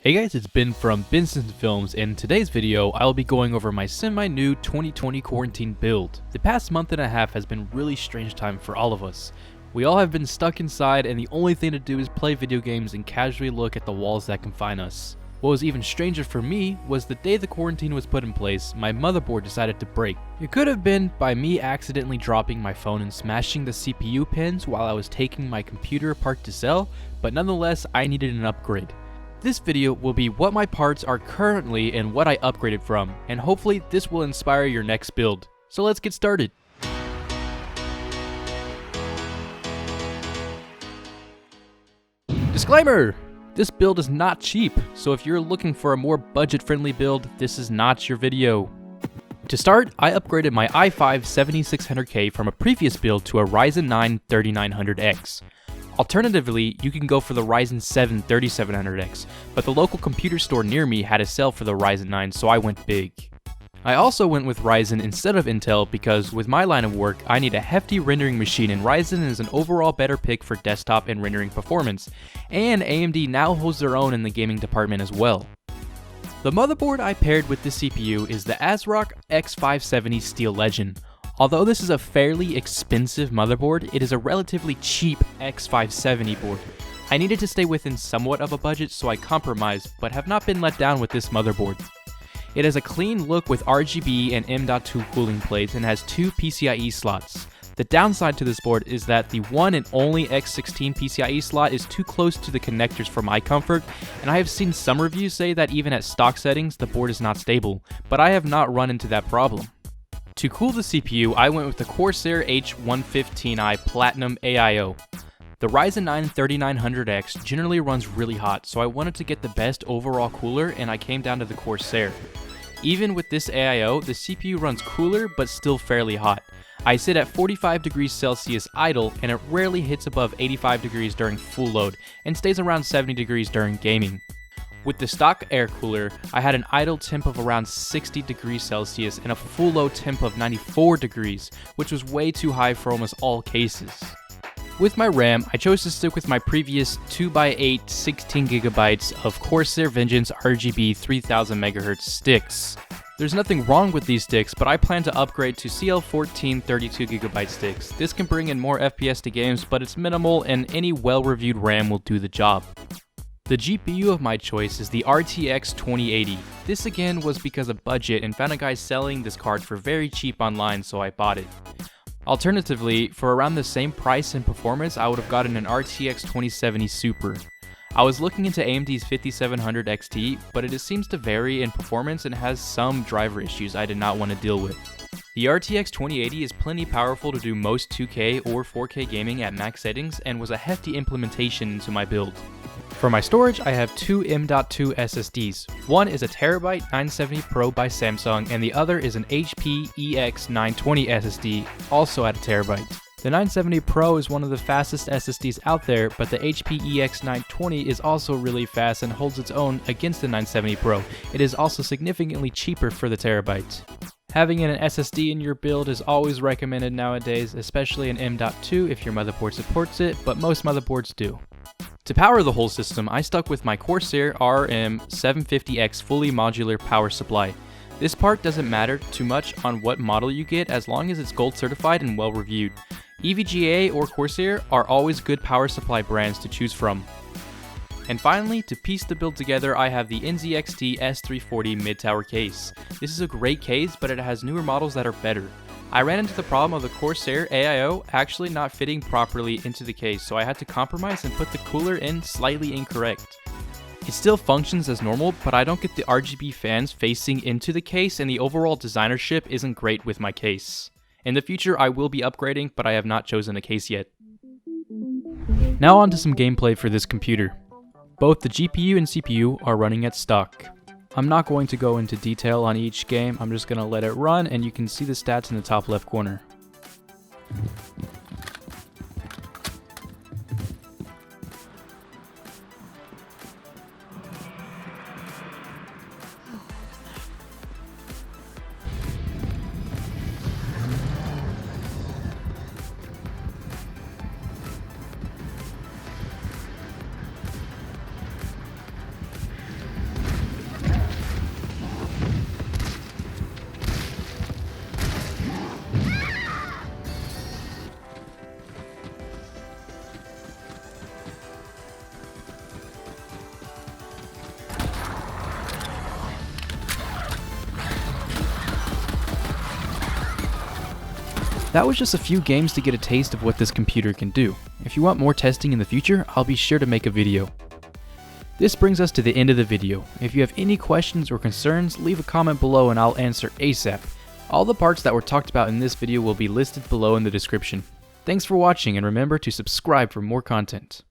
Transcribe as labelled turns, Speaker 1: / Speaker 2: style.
Speaker 1: Hey guys, it's Ben from Benson Films, and in today's video, I will be going over my semi-new 2020 quarantine build. The past month and a half has been a really strange time for all of us. We all have been stuck inside, and the only thing to do is play video games and casually look at the walls that confine us. What was even stranger for me was the day the quarantine was put in place, my motherboard decided to break. It could have been by me accidentally dropping my phone and smashing the CPU pins while I was taking my computer apart to sell, but nonetheless, I needed an upgrade. This video will be what my parts are currently and what I upgraded from, and hopefully this will inspire your next build. So let's get started. Disclaimer! This build is not cheap, so if you're looking for a more budget-friendly build, this is not your video. To start, I upgraded my i5 7600K from a previous build to a Ryzen 9 3900X. Alternatively, you can go for the Ryzen 7 3700X, but the local computer store near me had a sale for the Ryzen 9, so I went big. I also went with Ryzen instead of Intel because with my line of work, I need a hefty rendering machine, and Ryzen is an overall better pick for desktop and rendering performance, and AMD now holds their own in the gaming department as well. The motherboard I paired with the CPU is the ASRock X570 Steel Legend. Although this is a fairly expensive motherboard, it is a relatively cheap X570 board. I needed to stay within somewhat of a budget, so I compromised, but have not been let down with this motherboard. It has a clean look with RGB and M.2 cooling plates and has two PCIe slots. The downside to this board is that the one and only X16 PCIe slot is too close to the connectors for my comfort, and I have seen some reviews say that even at stock settings, the board is not stable, but I have not run into that problem. To cool the CPU, I went with the Corsair H115i Platinum AIO. The Ryzen 9 3900X generally runs really hot, so I wanted to get the best overall cooler, and I came down to the Corsair. Even with this AIO, the CPU runs cooler but still fairly hot. I sit at 45 degrees Celsius idle, and it rarely hits above 85 degrees during full load, and stays around 70 degrees during gaming. With the stock air cooler, I had an idle temp of around 60 degrees Celsius and a full load temp of 94 degrees, which was way too high for almost all cases. With my RAM, I chose to stick with my previous 2x8 16GB of Corsair Vengeance RGB 3000MHz sticks. There's nothing wrong with these sticks, but I plan to upgrade to CL14 32GB sticks. This can bring in more FPS to games, but it's minimal and any well-reviewed RAM will do the job. The GPU of my choice is the RTX 2080. This again was because of budget and found a guy selling this card for very cheap online, so I bought it. Alternatively, for around the same price and performance, I would have gotten an RTX 2070 Super. I was looking into AMD's 5700 XT, but it seems to vary in performance and has some driver issues I did not want to deal with. The RTX 2080 is plenty powerful to do most 2K or 4K gaming at max settings and was a hefty implementation into my build. For my storage, I have two M.2 SSDs. One is a TB 970 Pro by Samsung, and the other is an HP EX920 SSD, also at a terabyte. The 970 Pro is one of the fastest SSDs out there, but the HP EX920 is also really fast and holds its own against the 970 Pro. It is also significantly cheaper for the terabyte. Having an SSD in your build is always recommended nowadays, especially an M.2 if your motherboard supports it, but most motherboards do. To power the whole system, I stuck with my Corsair RM750X fully modular power supply. This part doesn't matter too much on what model you get as long as it's gold certified and well reviewed. EVGA or Corsair are always good power supply brands to choose from. And finally, to piece the build together, I have the NZXT S340 mid-tower case. This is a great case, but it has newer models that are better. I ran into the problem of the Corsair AIO actually not fitting properly into the case, so I had to compromise and put the cooler in slightly incorrect. It still functions as normal, but I don't get the RGB fans facing into the case, and the overall designership isn't great with my case. In the future, I will be upgrading, but I have not chosen a case yet. Now on to some gameplay for this computer. Both the GPU and CPU are running at stock. I'm not going to go into detail on each game, I'm just going to let it run and you can see the stats in the top left corner. That was just a few games to get a taste of what this computer can do. If you want more testing in the future, I'll be sure to make a video. This brings us to the end of the video. If you have any questions or concerns, leave a comment below and I'll answer ASAP. All the parts that were talked about in this video will be listed below in the description. Thanks for watching and remember to subscribe for more content.